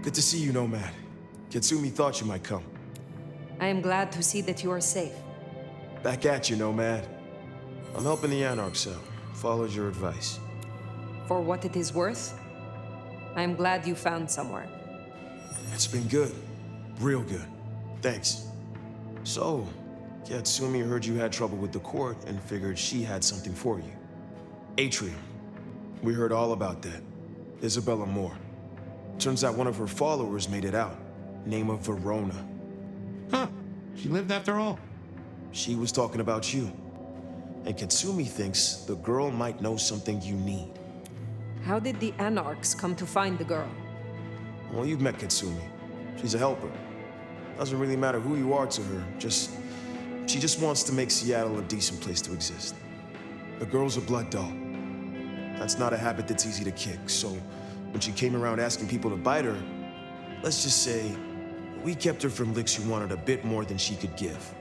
Good to see you, Nomad. Katsumi thought you might come. I am glad to see that you are safe. Back at you, Nomad. I'm helping the Anarchs out. Followed your advice. For what it is worth, I am glad you found somewhere. It's been good. Real good. Thanks. So, Katsumi heard you had trouble with the court and figured she had something for you. Atrium. We heard all about that. Isabella Moore. Turns out one of her followers made it out. Name of Verona. Huh. She lived after all. She was talking about you. And Katsumi thinks the girl might know something you need. How did the Anarchs come to find the girl? Well, you've met Katsumi. She's a helper. Doesn't really matter who you are to her, she just wants to make Seattle a decent place to exist. The girl's a blood doll. That's not a habit that's easy to kick, so when she came around asking people to bite her, let's just say, we kept her from licks who wanted a bit more than she could give.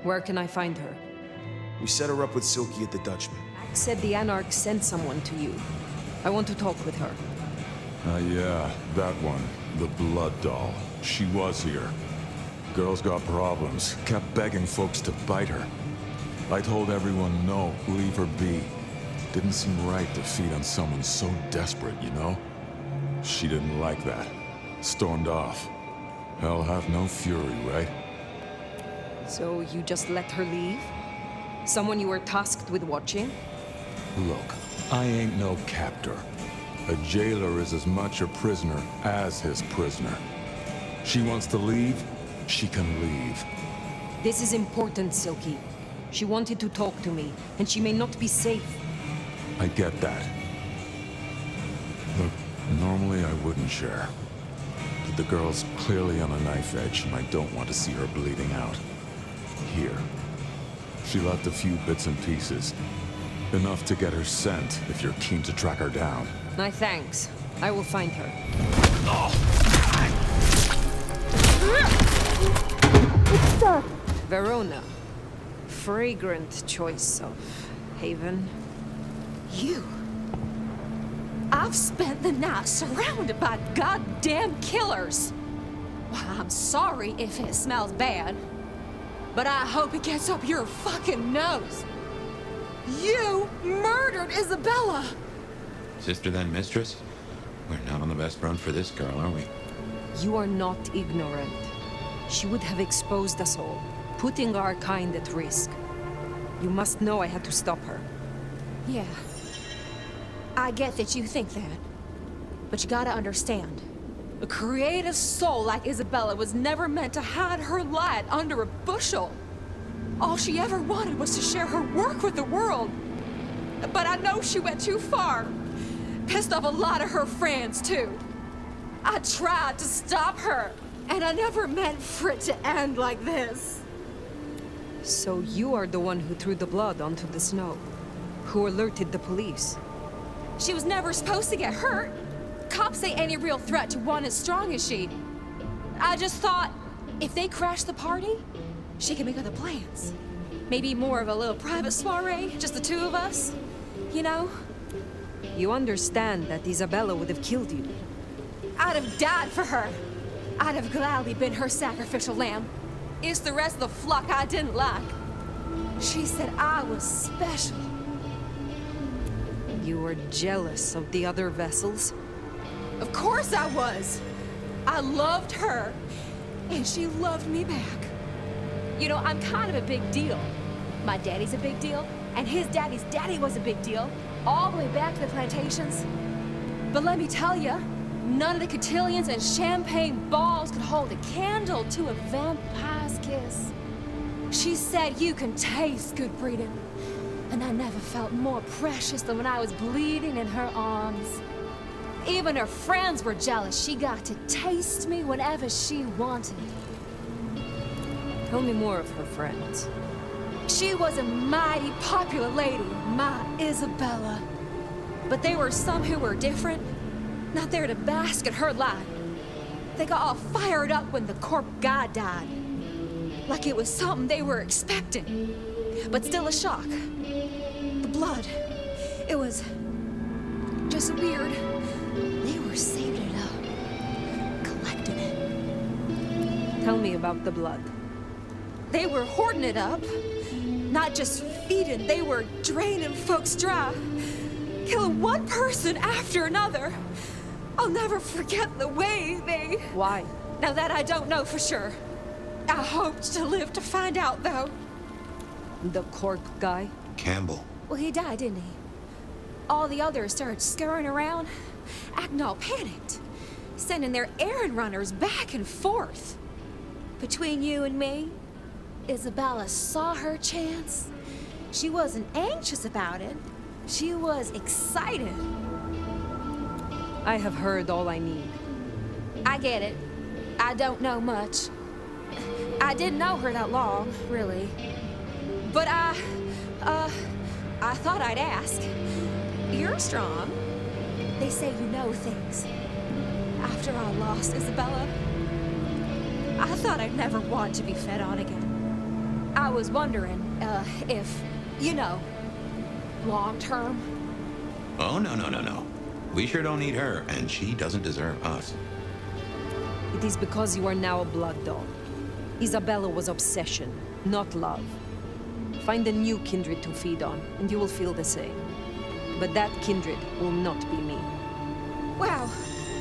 Where can I find her? We set her up with Silky at the Dutchman. Max said the Anarchs sent someone to you. I want to talk with her. Yeah, that one. The blood doll. She was here. Girl's got problems. Kept begging folks to bite her. I told everyone no, leave her be. Didn't seem right to feed on someone so desperate, you know? She didn't like that. Stormed off. Hell have no fury, right? So you just let her leave? Someone you were tasked with watching? Look, I ain't no captor. A jailer is as much a prisoner as his prisoner. She wants to leave, she can leave. This is important, Silky. She wanted to talk to me, and she may not be safe. I get that. Look, normally I wouldn't share. But the girl's clearly on a knife edge, and I don't want to see her bleeding out. Here. She left a few bits and pieces. Enough to get her sent, if you're keen to track her down. My thanks. I will find her. Verona. Fragrant choice of haven. You. I've spent the night surrounded by goddamn killers. Well, I'm sorry if it smells bad, but I hope it gets up your fucking nose. You murdered Isabella! Sister then mistress? We're not on the best run for this girl, are we? You are not ignorant. She would have exposed us all, putting our kind at risk. You must know I had to stop her. Yeah. I get that you think that. But you gotta understand. A creative soul like Isabella was never meant to hide her light under a bushel. All she ever wanted was to share her work with the world. But I know she went too far. Pissed off a lot of her friends, too. I tried to stop her, and I never meant for it to end like this. So you are the one who threw the blood onto the snow, who alerted the police. She was never supposed to get hurt. Cops ain't any real threat to one as strong as she. I just thought, if they crashed the party, she could make other plans. Maybe more of a little private soiree, just the two of us, you know? You understand that Isabella would have killed you. I'd have died for her. I'd have gladly been her sacrificial lamb. It's the rest of the flock I didn't like. She said I was special. You were jealous of the other vessels? Of course I was. I loved her, and she loved me back. You know, I'm kind of a big deal. My daddy's a big deal, and his daddy's daddy was a big deal, all the way back to the plantations. But let me tell you, none of the cotillions and champagne balls could hold a candle to a vampire's kiss. She said you can taste good breeding, and I never felt more precious than when I was bleeding in her arms. Even her friends were jealous. She got to taste me whenever she wanted. Tell me more of her friends. She was a mighty popular lady, my Isabella. But there were some who were different, not there to bask in her light. They got all fired up when the corp guy died. Like it was something they were expecting, but still a shock. The blood, it was just weird. They were saving it up. Tell me about the blood. They were hoarding it up. Not just feeding, they were draining folks dry. Killing one person after another. I'll never forget the way they... Why? Now that I don't know for sure. I hoped to live to find out, though. The corp guy? Campbell. Well, he died, didn't he? All the others started scurrying around, acting all panicked, sending their errand runners back and forth. Between you and me, Isabella saw her chance. She wasn't anxious about it. She was excited. I have heard all I need. I get it. I don't know much. I didn't know her that long, really. But I thought I'd ask. You're strong. They say you know things. After I lost Isabella, I thought I'd never want to be fed on again. I was wondering, if, you know, long term. Oh, no. We sure don't need her, and she doesn't deserve us. It is because you are now a blood doll. Isabella was obsession, not love. Find a new kindred to feed on, and you will feel the same. But that kindred will not be me. Wow,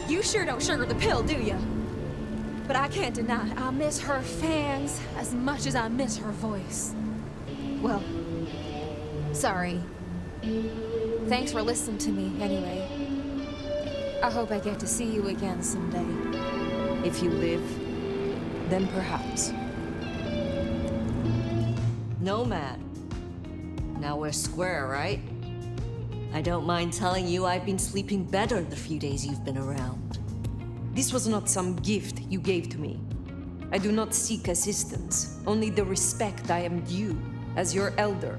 you sure don't sugar the pill, do you? But I can't deny, I miss her fangs as much as I miss her voice. Well, sorry. Thanks for listening to me, anyway. I hope I get to see you again someday. If you live, then perhaps. Nomad. Now we're square, right? I don't mind telling you I've been sleeping better the few days you've been around. This was not some gift you gave to me. I do not seek assistance, only the respect I am due as your elder.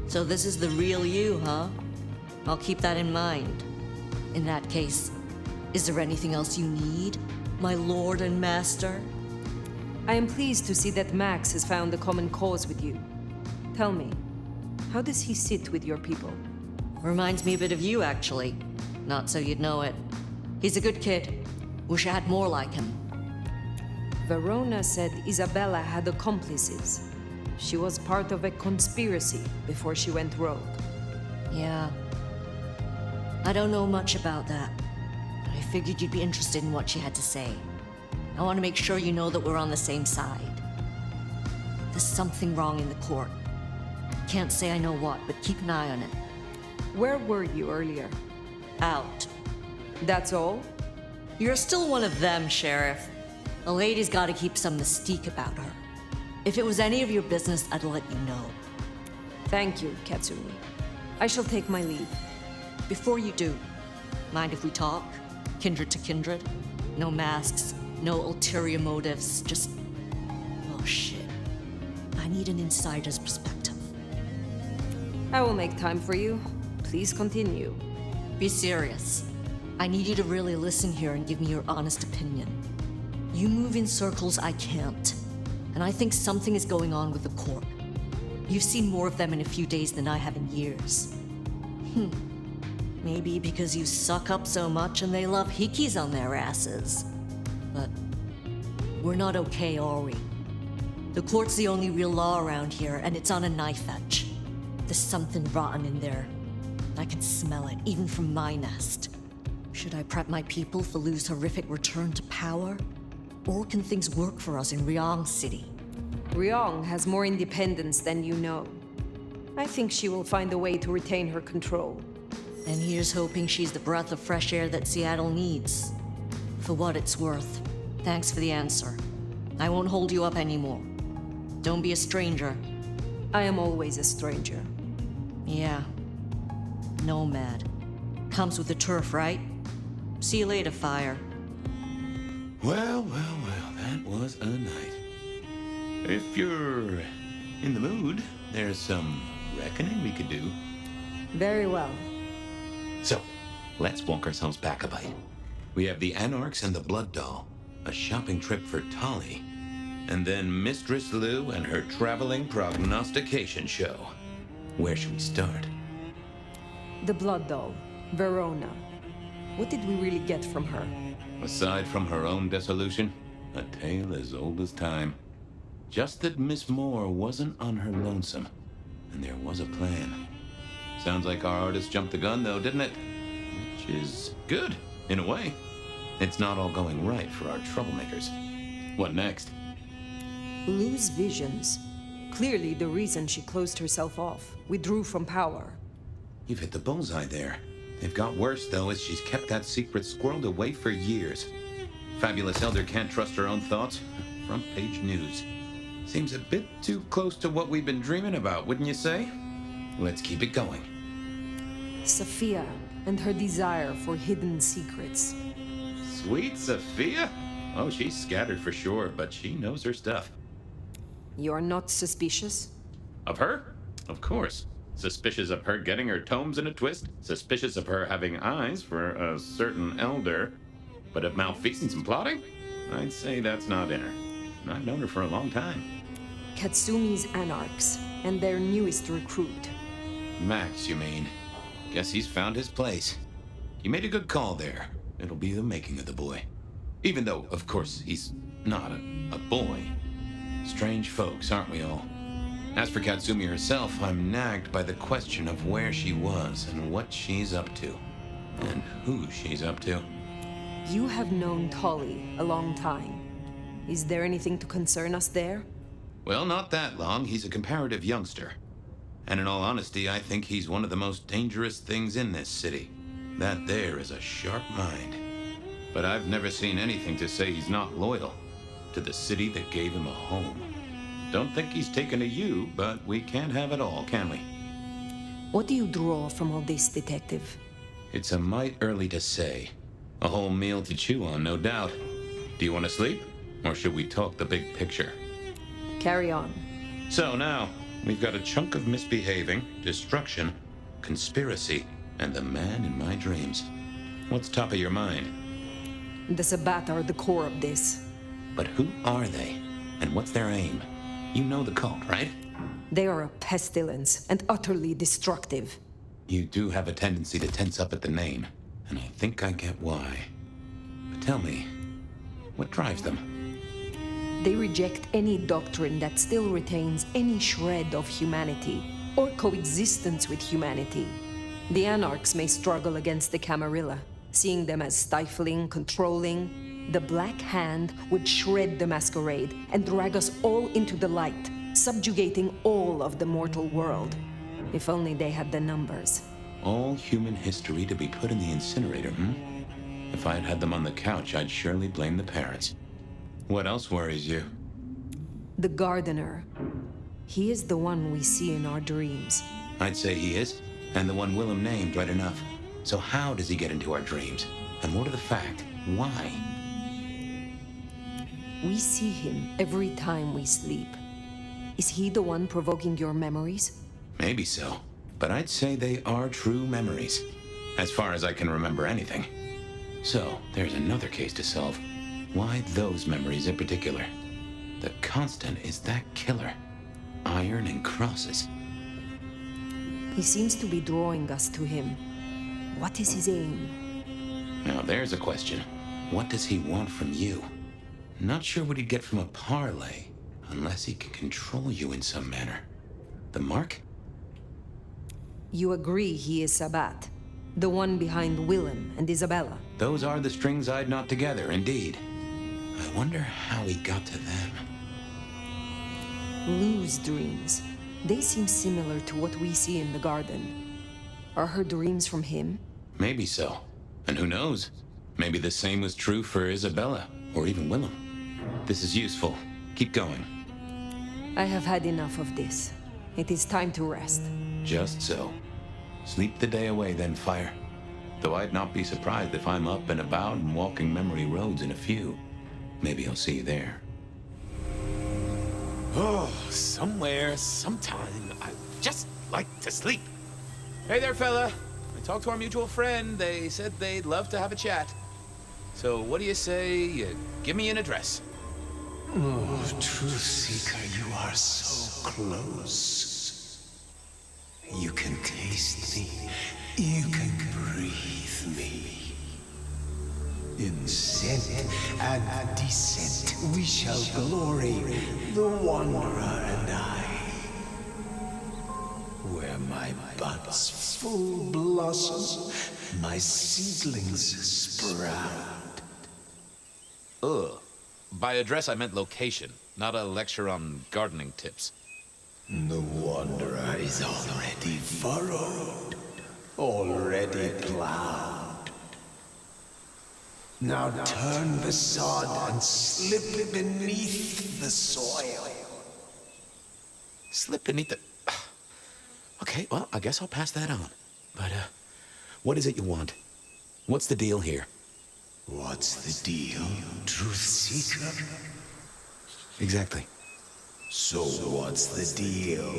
So this is the real you, huh? I'll keep that in mind. In that case, is there anything else you need, my lord and master? I am pleased to see that Max has found a common cause with you. Tell me, how does he sit with your people? Reminds me a bit of you, actually. Not so you'd know it. He's a good kid. Wish I had more like him. Verona said Isabella had accomplices. She was part of a conspiracy before she went rogue. Yeah. I don't know much about that, but I figured you'd be interested in what she had to say. I want to make sure you know that we're on the same side. There's something wrong in the court. Can't say I know what, but keep an eye on it. Where were you earlier? Out. That's all? You're still one of them, Sheriff. A lady's got to keep some mystique about her. If it was any of your business, I'd let you know. Thank you, Katsumi. I shall take my leave. Before you do, mind if we talk? Kindred to kindred? No masks, no ulterior motives, just... Oh shit. I need an insider's perspective. I will make time for you. Please continue. Be serious. I need you to really listen here and give me your honest opinion. You move in circles I can't, and I think something is going on with the court. You've seen more of them in a few days than I have in years. Maybe because you suck up so much and they love hikis on their asses. But we're not okay, are we? The court's the only real law around here, and it's on a knife edge. There's something rotten in there. I can smell it, even from my nest. Should I prep my people for Lu's horrific return to power? Or can things work for us in Ryong City? Ryong has more independence than you know. I think she will find a way to retain her control. And here's hoping she's the breath of fresh air that Seattle needs. For what it's worth, thanks for the answer. I won't hold you up anymore. Don't be a stranger. I am always a stranger. Yeah. Nomad. Comes with the turf, right? See you later, Fire. Well, that was a night. If you're in the mood, there's some reckoning we could do. Very well. So, let's walk ourselves back a bite. We have the Anarchs and the Blood Doll, a shopping trip for Tolly, and then Mistress Lu and her traveling prognostication show. Where should we start? The Blood Doll, Verona. What did we really get from her? Aside from her own dissolution, A tale as old as time. Just that Miss Moore wasn't on her lonesome, and there was a plan. Sounds like our artist jumped the gun, though, didn't it? Which is good, in a way. It's not all going right for our troublemakers. What next? Lose visions. Clearly the reason she closed herself off, withdrew from power. You've hit the bullseye there. They've got worse, though, as she's kept that secret squirreled away for years. Fabulous Elder can't trust her own thoughts. Front page news. Seems a bit too close to what we've been dreaming about, wouldn't you say? Let's keep it going. Sophia and her desire for hidden secrets. Sweet Sophia? Oh, she's scattered for sure, but she knows her stuff. You're not suspicious? Of her? Of course. Suspicious of her getting her tomes in a twist. Suspicious of her having eyes for a certain elder. But of malfeasance and plotting? I'd say that's not in her. And I've known her for a long time. Katsumi's anarchs, and their newest recruit. Max, you mean? Guess he's found his place. You made a good call there. It'll be the making of the boy. Even though, of course, he's not a boy. Strange folks, aren't we all? As for Katsumi herself, I'm nagged by the question of where she was and what she's up to. And who she's up to. You have known Tolly a long time. Is there anything to concern us there? Well, not that long. He's a comparative youngster. And in all honesty, I think he's one of the most dangerous things in this city. That there is a sharp mind. But I've never seen anything to say he's not loyal to the city that gave him a home. Don't think he's taken to you, but we can't have it all, can we? What do you draw from all this, Detective? It's a mite early to say. A whole meal to chew on, no doubt. Do you want to sleep? Or should we talk the big picture? Carry on. So now, we've got a chunk of misbehaving, destruction, conspiracy, and the man in my dreams. What's top of your mind? The Sabbat are the core of this. But who are they? And what's their aim? You know the cult, right? They are a pestilence and utterly destructive. You do have a tendency to tense up at the name, and I think I get why. But tell me, what drives them? They reject any doctrine that still retains any shred of humanity or coexistence with humanity. The Anarchs may struggle against the Camarilla, seeing them as stifling, controlling. The Black Hand would shred the Masquerade and drag us all into the light, subjugating all of the mortal world. If only they had the numbers. All human history to be put in the incinerator, If I had had them on the couch, I'd surely blame the parents. What else worries you? The Gardener. He is the one we see in our dreams. I'd say he is, and the one Willem named right enough. So how does he get into our dreams? And more to the fact, why? We see him every time we sleep. Is he the one provoking your memories? Maybe so, but I'd say they are true memories, as far as I can remember anything. So, there's another case to solve. Why those memories in particular? The constant is that killer. Iron and crosses. He seems to be drawing us to him. What is his aim? Now there's a question. What does he want from you? Not sure what he'd get from a parlay, unless he can control you in some manner. The mark? You agree he is Sabbat, the one behind Willem and Isabella. Those are the strings I'd knot together, indeed. I wonder how he got to them. Lou's dreams. They seem similar to what we see in the garden. Are her dreams from him? Maybe so. And who knows? Maybe the same was true for Isabella, or even Willem. This is useful. Keep going. I have had enough of this. It is time to rest. Just so. Sleep the day away then, Fire. Though I'd not be surprised if I'm up and about and walking memory roads in a few. Maybe I'll see you there. Oh, somewhere, sometime, I'd just like to sleep. Hey there, fella. I talked to our mutual friend. They said they'd love to have a chat. So what do you say you give me an address? Oh, Truth Seeker, you are so close. You can taste me. You can breathe me. In ascent and descent we shall glory, the Wanderer and I. Where my buds full blossom, my seedlings sprout. Ugh. By address, I meant location, not a lecture on gardening tips. The Wanderer is already furrowed, already plowed. Now turn the sod and slip beneath the soil. Slip beneath the... Okay, well, I guess I'll pass that on. But, what is it you want? What's the deal here? What's the deal, truth seeker? Exactly. So what's the deal?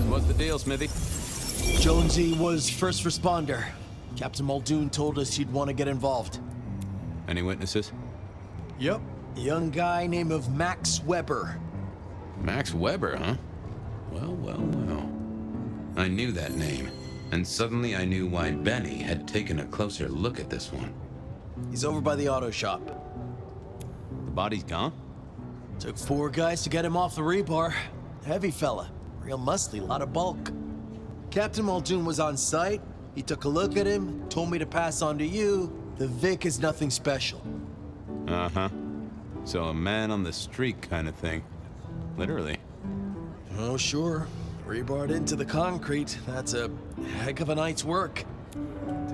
What's the deal, Smithy? Jonesy was first responder. Captain Muldoon told us he'd want to get involved. Any witnesses? Yep. A young guy named of Max Weber. Max Weber, huh? Well, well, well. I knew that name, and suddenly I knew why Benny had taken a closer look at this one. He's over by the auto shop. The body's gone? Took 4 guys to get him off the rebar. Heavy fella. Real muscly, lot of bulk. Captain Muldoon was on site. He took a look at him, told me to pass on to you. The Vic is nothing special. Uh-huh. So a man on the street kind of thing. Literally. Oh, sure. Rebarred into the concrete. That's a heck of a night's work.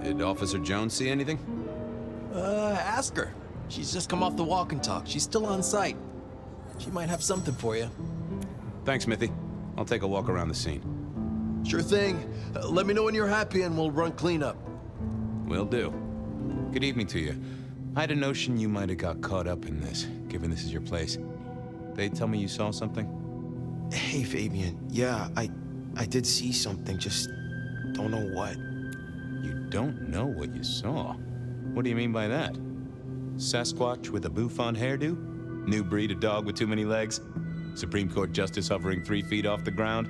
Did Officer Jones see anything? Ask her. She's just come off the walk and talk. She's still on site. She might have something for you. Thanks, Smithy. I'll take a walk around the scene. Sure thing. Let me know when you're happy and we'll run cleanup. Will do. Good evening to you. I had a notion you might have got caught up in this, given this is your place. They tell me you saw something? Hey, Fabian. Yeah, I did see something, just don't know what. You don't know what you saw? What do you mean by that? Sasquatch with a bouffant hairdo? New breed of dog with too many legs? Supreme Court justice hovering 3 feet off the ground?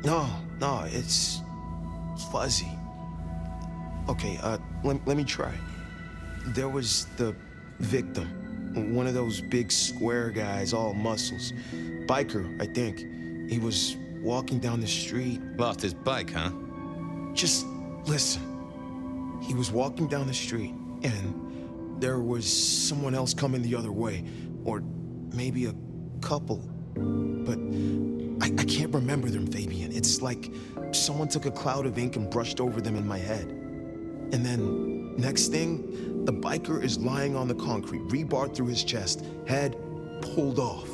No, it's fuzzy. Okay, let me try. There was the victim. One of those big square guys, all muscles. Biker, I think. He was walking down the street. Lost his bike, huh? Just listen. He was walking down the street, and there was someone else coming the other way. Or maybe a couple. But I can't remember them, Fabian. It's like someone took a cloud of ink and brushed over them in my head. And then, next thing, the biker is lying on the concrete, rebarred through his chest, head pulled off.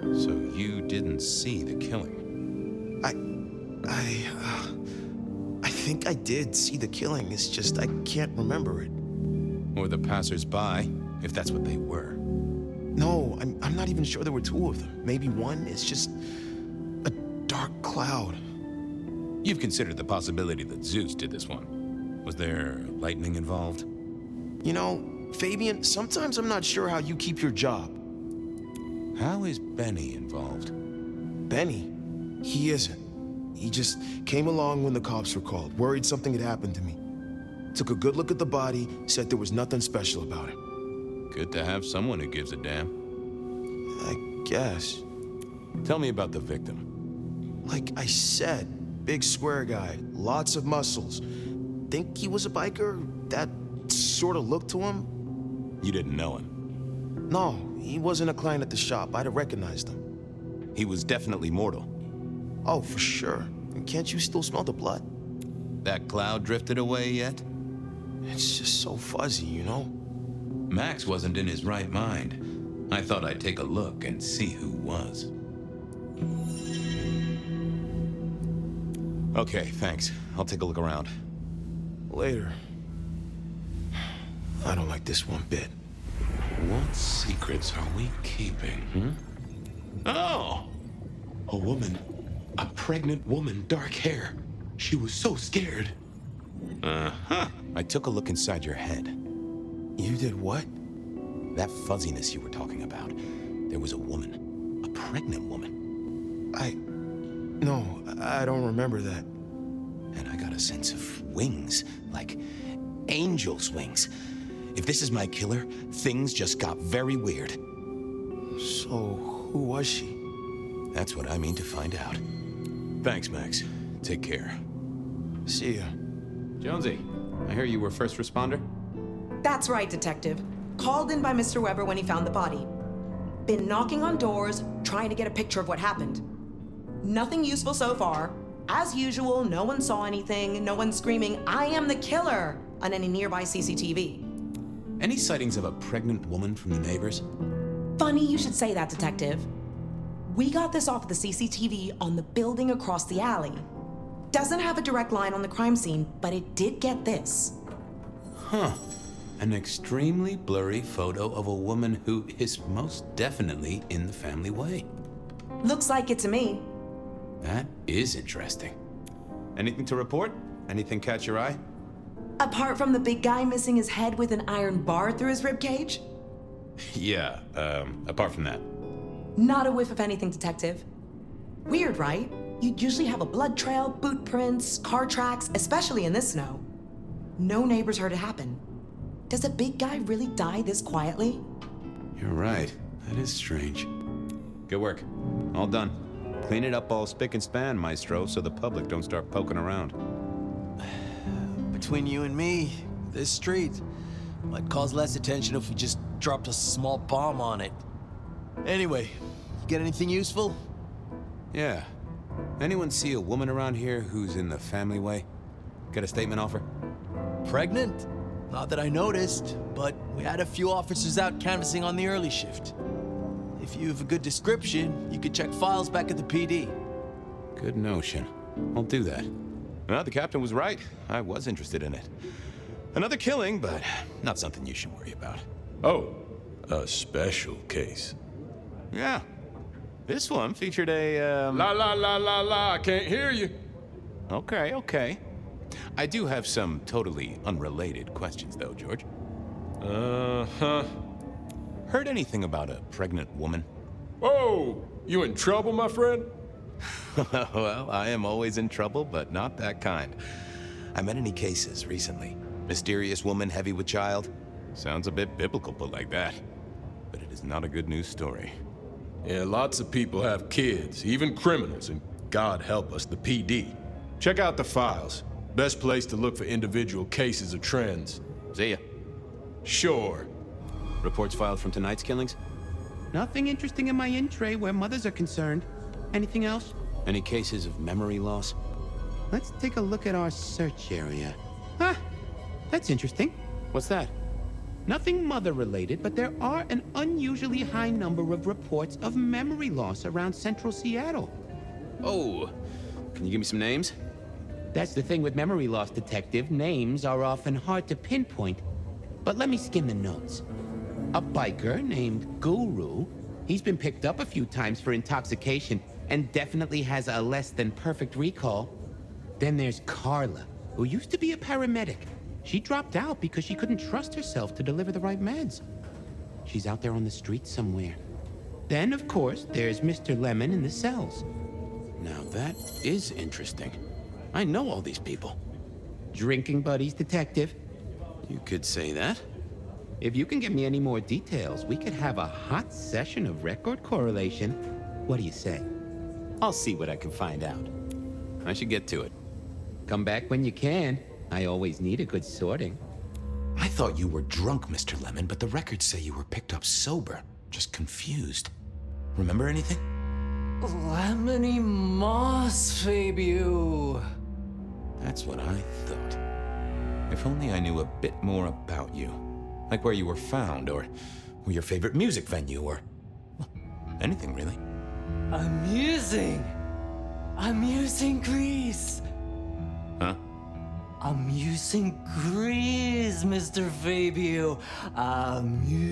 So you didn't see the killing? I think I did see the killing. It's just I can't remember it. Or the passers-by, if that's what they were. No, I'm not even sure there were 2 of them. Maybe one. It's just a dark cloud. You've considered the possibility that Zeus did this one. Was there lightning involved? You know, Fabian, sometimes I'm not sure how you keep your job. How is Benny involved? Benny? He isn't. He just came along when the cops were called, worried something had happened to me. Took a good look at the body, said there was nothing special about it. Good to have someone who gives a damn. I guess. Tell me about the victim. Like I said, big square guy, lots of muscles. Think he was a biker? That sort of looked to him? You didn't know him? No, he wasn't a client at the shop. I'd have recognized him. He was definitely mortal. Oh, for sure. And can't you still smell the blood? That cloud drifted away yet? It's just so fuzzy, you know? Max wasn't in his right mind. I thought I'd take a look and see who was. Okay, thanks. I'll take a look around. Later. I don't like this one bit. What secrets are we keeping, Oh! A woman. A pregnant woman, dark hair. She was so scared. Uh-huh. I took a look inside your head. You did what? That fuzziness you were talking about. There was a woman. A pregnant woman. No, I don't remember that. and I got a sense of wings, like angel's wings. If this is my killer, things just got very weird. So, who was she? That's what I mean to find out. Thanks, Max. Take care. See ya. Jonesy, I hear you were first responder? That's right, Detective. Called in by Mr. Weber when he found the body. Been knocking on doors, trying to get a picture of what happened. Nothing useful so far. As usual, no one saw anything, no one screaming, "I am the killer!" on any nearby CCTV. Any sightings of a pregnant woman from the neighbors? Funny you should say that, Detective. We got this off the CCTV on the building across the alley. Doesn't have a direct line on the crime scene, but it did get this. Huh. An extremely blurry photo of a woman who is most definitely in the family way. Looks like it to me. That is interesting. Anything to report? Anything catch your eye? Apart from the big guy missing his head with an iron bar through his ribcage? Yeah, apart from that. Not a whiff of anything, Detective. Weird, right? You'd usually have a blood trail, boot prints, car tracks, especially in this snow. No neighbors heard it happen. Does a big guy really die this quietly? You're right. That is strange. Good work. All done. Clean it up all spick and span, Maestro, so the public don't start poking around. Between you and me, this street might cause less attention if we just dropped a small bomb on it. Anyway, you get anything useful? Yeah. Anyone see a woman around here who's in the family way? Get a statement off her? Pregnant? Not that I noticed, but we had a few officers out canvassing on the early shift. If you have a good description, you could check files back at the PD. Good notion. I'll do that. Well, the captain was right. I was interested in it. Another killing, but not something you should worry about. Oh, a special case. Yeah. This one featured a, La, I can't hear you. Okay. I do have some totally unrelated questions, though, George. Uh-huh. Heard anything about a pregnant woman? Whoa, you in trouble, my friend? Well, I am always in trouble, but not that kind. I met any cases recently. Mysterious woman heavy with child? Sounds a bit biblical put like that. But it is not a good news story. Yeah, lots of people have kids, even criminals, and God help us, the PD. Check out the files. Best place to look for individual cases or trends. See ya. Sure. Reports filed from tonight's killings? Nothing interesting in my in tray where mothers are concerned. Anything else? Any cases of memory loss? Let's take a look at our search area. Ah, that's interesting. What's that? Nothing mother-related, but there are an unusually high number of reports of memory loss around central Seattle. Oh, can you give me some names? That's the thing with memory loss, Detective. Names are often hard to pinpoint. But let me skim the notes. A biker named Guru. He's been picked up a few times for intoxication and definitely has a less than perfect recall. Then there's Carla, who used to be a paramedic. She dropped out because she couldn't trust herself to deliver the right meds. She's out there on the streets somewhere. Then, of course, there's Mr. Lemon in the cells. Now that is interesting. I know all these people. Drinking buddies, Detective. You could say that. If you can get me any more details, we could have a hot session of record correlation. What do you say? I'll see what I can find out. I should get to it. Come back when you can. I always need a good sorting. I thought you were drunk, Mr. Lemon, but the records say you were picked up sober. Just confused. Remember anything? Lemony moss, Fabio. That's what I thought. If only I knew a bit more about you. Like where you were found, or your favorite music venue, or well, anything really. Amusing Greece. Huh? Amusing Greece, Mr. Fabio. Amusing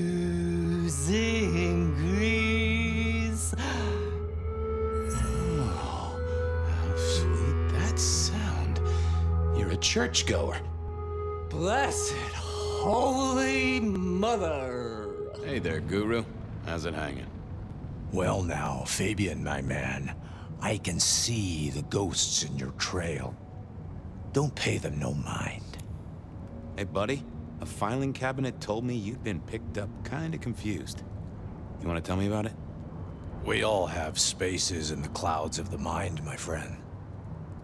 Greece. Oh, how sweet that sound. You're a churchgoer. Blessed Holy Mother. Hey there, Guru. How's it hanging? Well now, Fabian, my man, I can see the ghosts in your trail. Don't pay them no mind. Hey, buddy, a filing cabinet told me you'd been picked up kinda confused. You wanna tell me about it? We all have spaces in the clouds of the mind, my friend.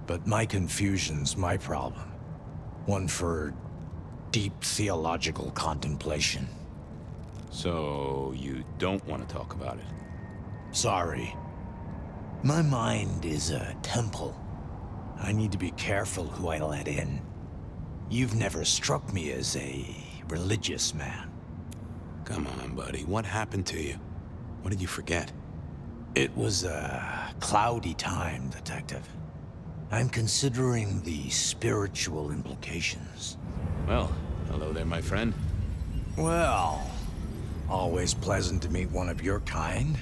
But my confusion's my problem. One for deep theological contemplation. So, you don't want to talk about it? Sorry. My mind is a temple. I need to be careful who I let in. You've never struck me as a religious man. Come on, buddy. What happened to you? What did you forget? It was a cloudy time, Detective. I'm considering the spiritual implications. Well, hello there, my friend. Well, always pleasant to meet one of your kind.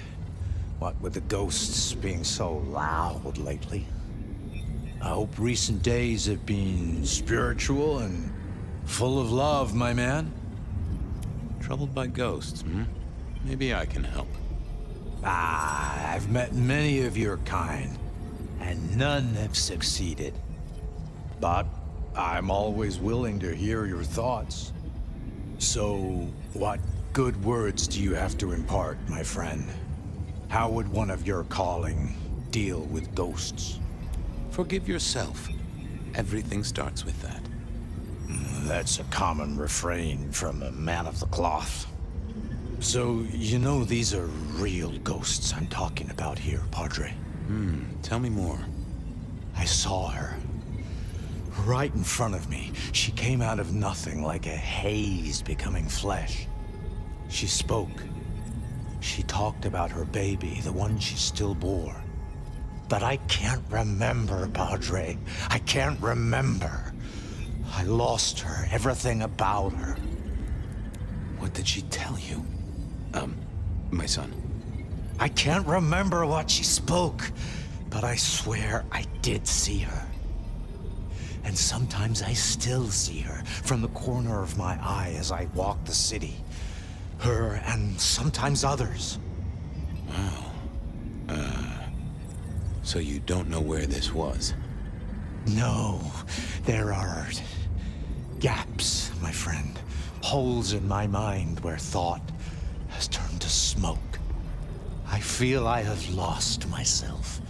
What with the ghosts being so loud lately. I hope recent days have been spiritual and full of love, my man. Troubled by ghosts, hmm? Maybe I can help. I've met many of your kind, and none have succeeded. But I'm always willing to hear your thoughts. So, what good words do you have to impart, my friend? How would one of your calling deal with ghosts? Forgive yourself. Everything starts with that. That's a common refrain from a man of the cloth. So, you know these are real ghosts I'm talking about here, Padre? Tell me more. I saw her. Right in front of me. She came out of nothing, like a haze becoming flesh. She spoke. She talked about her baby, the one she still bore. But I can't remember, Padre. I can't remember. I lost her, everything about her. What did she tell you? My son. I can't remember what she spoke, but I swear I did see her. And sometimes I still see her from the corner of my eye as I walk the city. Her and sometimes others. Wow. So you don't know where this was? No, there are gaps, my friend. Holes in my mind where thought has turned to smoke. I feel I have lost myself.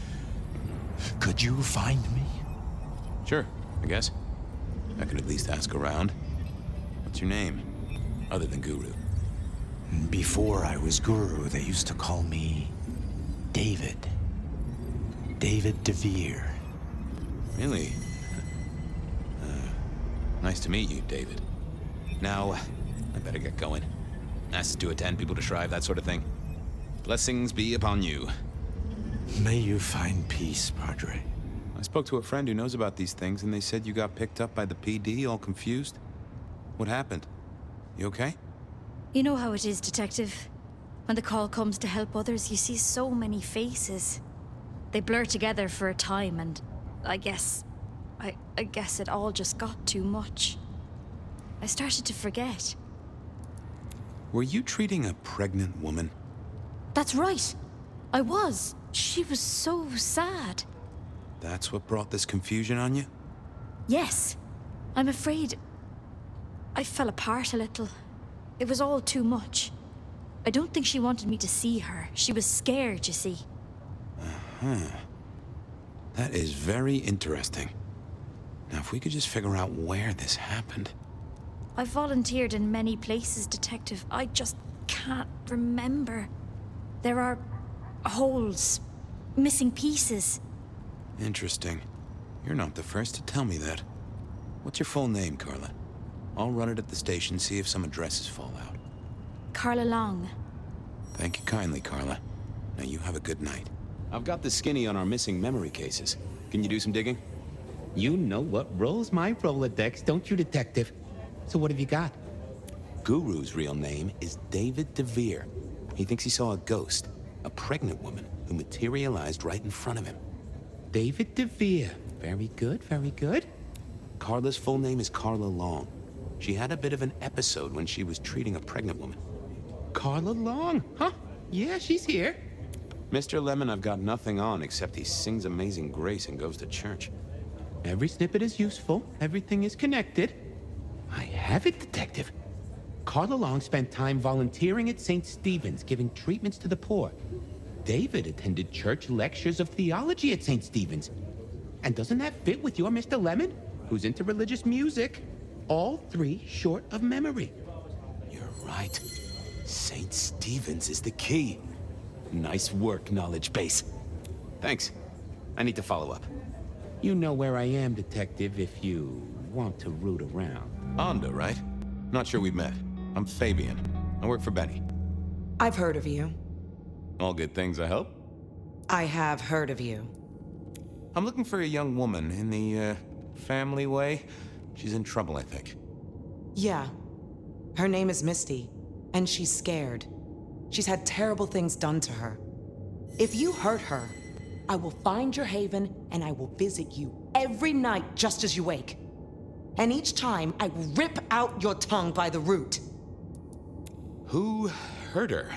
Could you find me? Sure, I guess. I could at least ask around. What's your name? Other than Guru. Before I was Guru, they used to call me David. David DeVere. Really? Nice to meet you, David. Now, I better get going. Asked to attend, people to shrive, that sort of thing. Blessings be upon you. May you find peace, Padre. I spoke to a friend who knows about these things, and they said you got picked up by the PD, all confused. What happened? You okay? You know how it is, Detective. When the call comes to help others, you see so many faces. They blur together for a time, and I guess it all just got too much. I started to forget. Were you treating a pregnant woman? That's right. I was. She was so sad. That's what brought this confusion on you? Yes. I'm afraid I fell apart a little. It was all too much. I don't think she wanted me to see her. She was scared, you see. That is very interesting. Now, if we could just figure out where this happened. I volunteered in many places, Detective. I just can't remember. There are holes, missing pieces. Interesting. You're not the first to tell me that. What's your full name, Carla? I'll run it at the station, see if some addresses fall out. Carla Long. Thank you kindly, Carla. Now you have a good night. I've got the skinny on our missing memory cases. Can you do some digging? You know what rolls my Rolodex, don't you, Detective? So what have you got? Guru's real name is David DeVere. He thinks he saw a ghost, a pregnant woman who materialized right in front of him. David DeVere. Very good, very good. Carla's full name is Carla Long. She had a bit of an episode when she was treating a pregnant woman. Carla Long, huh? Yeah, she's here. Mr. Lemon, I've got nothing on except he sings Amazing Grace and goes to church. Every snippet is useful. Everything is connected. I have it, Detective. Carla Long spent time volunteering at St. Stephen's, giving treatments to the poor. David attended church lectures of theology at St. Stephen's. And doesn't that fit with your Mr. Lemon, who's into religious music? All three short of memory. You're right. St. Stephen's is the key. Nice work, knowledge base. Thanks. I need to follow up. You know where I am, Detective, if you want to root around. Onda, right? Not sure we've met. I'm Fabian. I work for Benny. I've heard of you. All good things, I hope? I have heard of you. I'm looking for a young woman in the, family way. She's in trouble, I think. Yeah. Her name is Misty, and she's scared. She's had terrible things done to her. If you hurt her, I will find your haven and I will visit you every night just as you wake. And each time, I will rip out your tongue by the root. Who hurt her?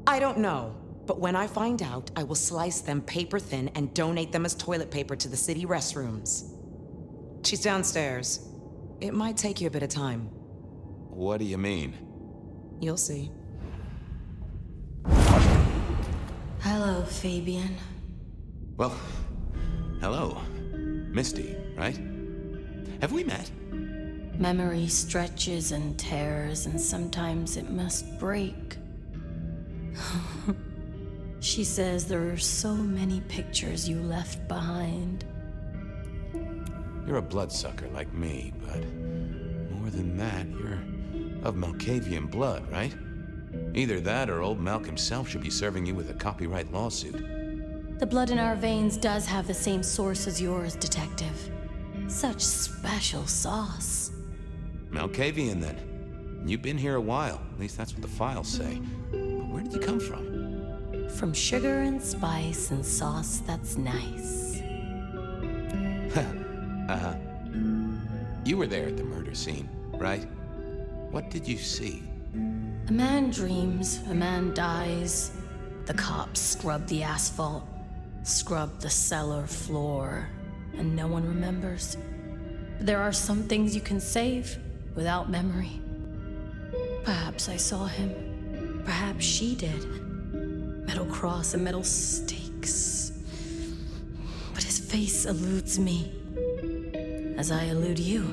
I don't know, but when I find out, I will slice them paper thin and donate them as toilet paper to the city restrooms. She's downstairs. It might take you a bit of time. What do you mean? You'll see. Hello, Fabian. Well, hello. Misty, right? Have we met? Memory stretches and tears, and sometimes it must break. She says there are so many pictures you left behind. You're a bloodsucker like me, but more than that, you're of Malkavian blood, right? Either that or old Malk himself should be serving you with a copyright lawsuit. The blood in our veins does have the same source as yours, Detective. Such special sauce. Malkavian, then. You've been here a while. At least that's what the files say. But where did you come from? From sugar and spice and sauce that's nice. You were there at the murder scene, right? What did you see? A man dreams, a man dies. The cops scrub the asphalt, scrub the cellar floor, and no one remembers. But there are some things you can save without memory. Perhaps I saw him. Perhaps she did. Metal cross and metal stakes. But his face eludes me, as I elude you.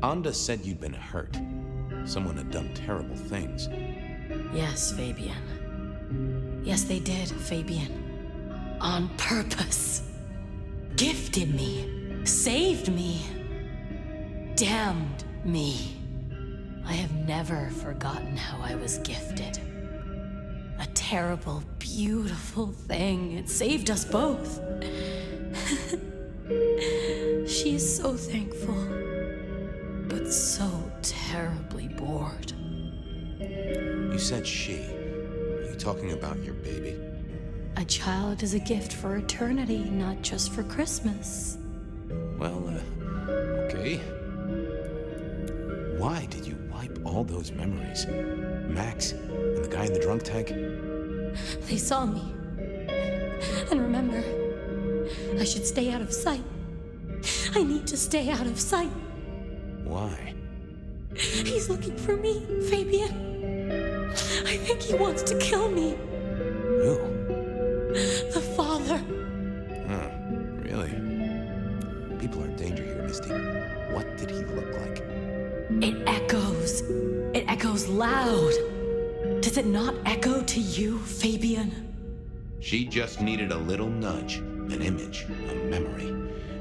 Onda said you'd been hurt. Someone had done terrible things. Yes, Fabian. Yes, they did, Fabian. On purpose. Gifted me. Saved me. Damned me. I have never forgotten how I was gifted. A terrible, beautiful thing. It saved us both. She is so thankful, but so terribly bored. You said she. Are you talking about your baby? A child is a gift for eternity, not just for Christmas. Well, okay. Why did you wipe all those memories? Max and the guy in the drunk tank? They saw me. And remember, I should stay out of sight. I need to stay out of sight. Why? He's looking for me, Fabian. I think he wants to kill me. Who? The father. Huh, really? People are in danger here, Misty. What did he look like? It echoes. It echoes loud. Does it not echo to you, Fabian? She just needed a little nudge, an image, a memory.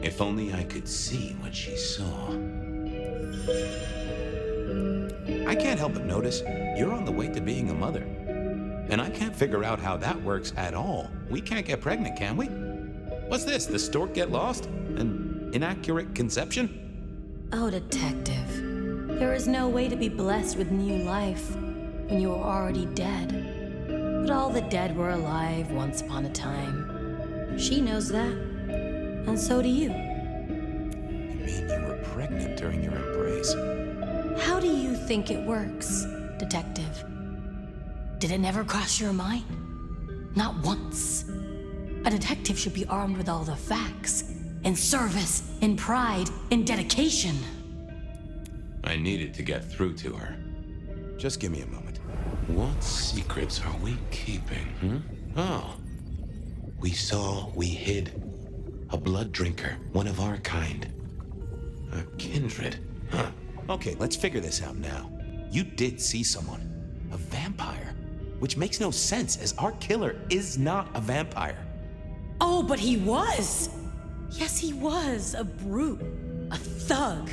If only I could see what she saw. I can't help but notice you're on the way to being a mother. And I can't figure out how that works at all. We can't get pregnant, can we? What's this? The stork get lost? An inaccurate conception? Oh, Detective. There is no way to be blessed with new life when you are already dead. But all the dead were alive once upon a time. She knows that. And so do you. You mean you were pregnant during your embrace? How do you think it works, Detective? Did it never cross your mind? Not once. A detective should be armed with all the facts. in service, in pride, in dedication. I needed to get through to her. Just give me a moment. What secrets are we keeping, Oh. We hid. A blood drinker, one of our kind. A kindred. Huh. Okay, let's figure this out now. You did see someone. A vampire. Which makes no sense, as our killer is not a vampire. Oh, but he was! Yes, he was. A brute. A thug.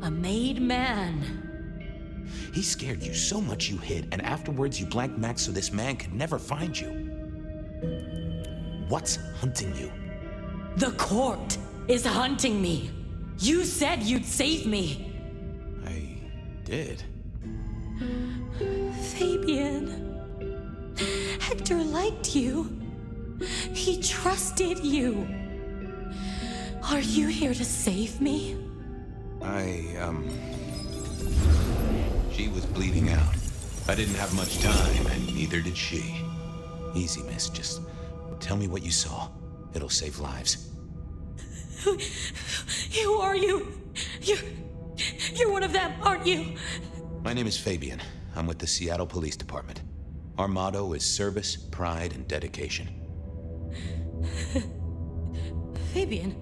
A made man. He scared you so much you hid, and afterwards you blanked Max so this man could never find you. What's hunting you? The court is hunting me. You said you'd save me. I did. Fabian. Hector liked you. He trusted you. Are you here to save me? She was bleeding out. I didn't have much time, and neither did she. Easy, miss. Just tell me what you saw. It'll save lives. Who are you? You're one of them, aren't you? My name is Fabian. I'm with the Seattle Police Department. Our motto is service, pride, and dedication. Fabian,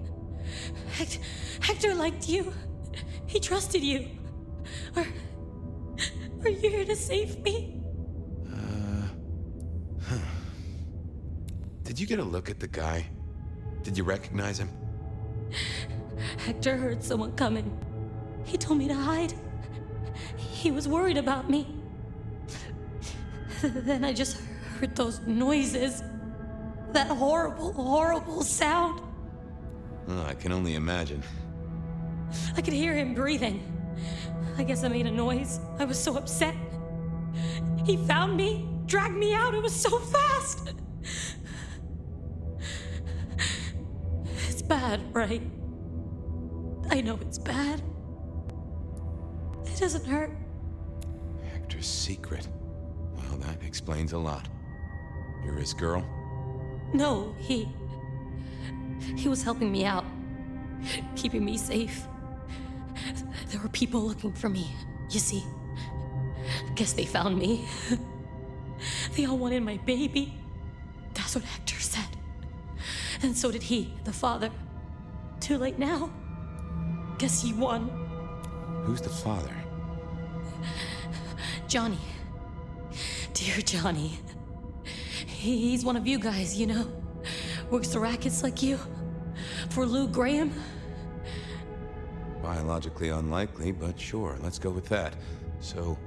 Hector liked you. He trusted you. Are you here to save me? Did you get a look at the guy? Did you recognize him? Hector heard someone coming. He told me to hide. He was worried about me. Then I just heard those noises. That horrible, horrible sound. Oh, I can only imagine. I could hear him breathing. I guess I made a noise. I was so upset. He found me, dragged me out. It was so fast. It's bad, right? I know it's bad. It doesn't hurt. Hector's secret. Well, that explains a lot. You're his girl? No, he was helping me out, keeping me safe. There were people looking for me, you see. Guess they found me. They all wanted my baby. That's what Hector said. And so did he, the father. Too late now. Guess he won. Who's the father? Johnny. Dear Johnny. He's one of you guys, you know. Works the rackets like you. For Lou Graham. Biologically unlikely, but sure, let's go with that. So,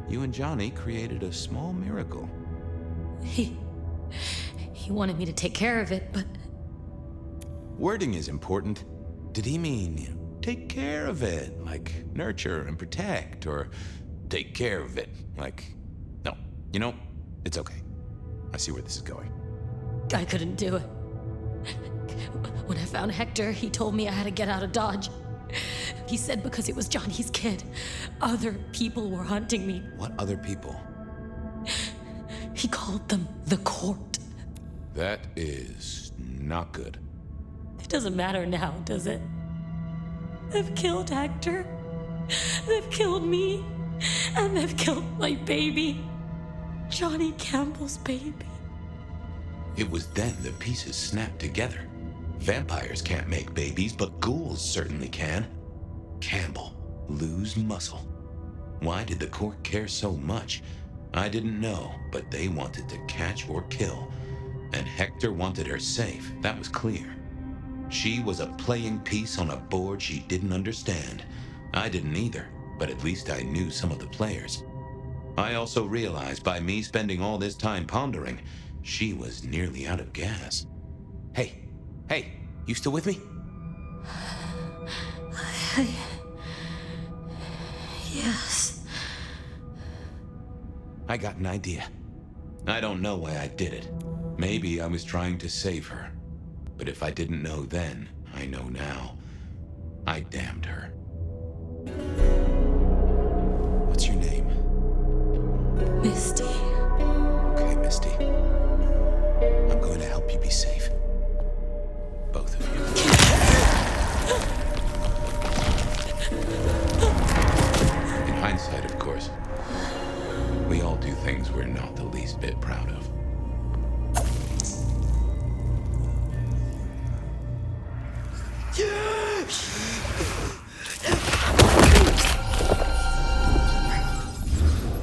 you and Johnny created a small miracle. He wanted me to take care of it, but... Wording is important. Did he mean, take care of it, like nurture and protect, or take care of it, like... No, you know, it's okay. I see where this is going. I couldn't do it. When I found Hector, he told me I had to get out of Dodge. He said because it was Johnny's kid, other people were hunting me. What other people? He called them the court. That is not good. It doesn't matter now, does it? They've killed Hector. They've killed me. And they've killed my baby. Johnny Campbell's baby. It was then the pieces snapped together. Vampires can't make babies, but ghouls certainly can. Campbell, lose muscle. Why did the court care so much? I didn't know, but they wanted to catch or kill. And Hector wanted her safe, that was clear. She was a playing piece on a board she didn't understand. I didn't either, but at least I knew some of the players. I also realized by me spending all this time pondering, she was nearly out of gas. Hey, you still with me? Yes. I got an idea. I don't know why I did it. Maybe I was trying to save her. But if I didn't know then, I know now. I damned her. What's your name? Misty. Okay, Misty. I'm going to help you be safe. Both of you.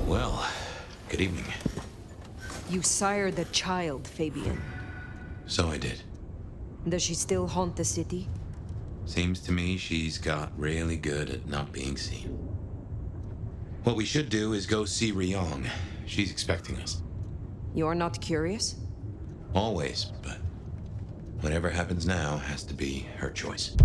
Well, good evening. You sired a child, Fabian. So I did. Does she still haunt the city? Seems to me she's got really good at not being seen. What we should do is go see Ryong. She's expecting us. You're not curious? Always, but whatever happens now has to be her choice.